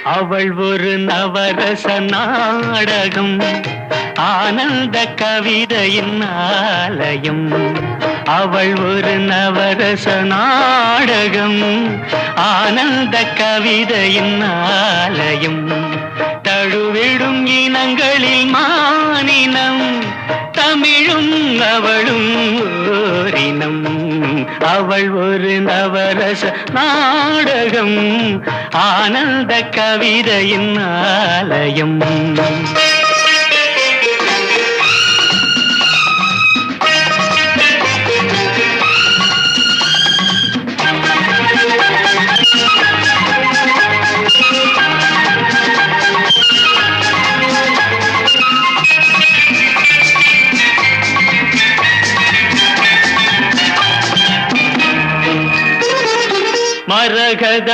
அவள் ஒரு நவரச நாடகம், ஆனந்த கவிதையின் ஆலயம். அவள் ஒரு நவரச நாடகம், ஆனந்த கவிதையின் ஆலயம். தழுவிடும் இனங்களில் மானினம், தமிழும் அவளும் ஓரினம். அவள் ஒரு நவரச நாடகம், ஆனந்த கவிதையின் ஆலயம். மரகத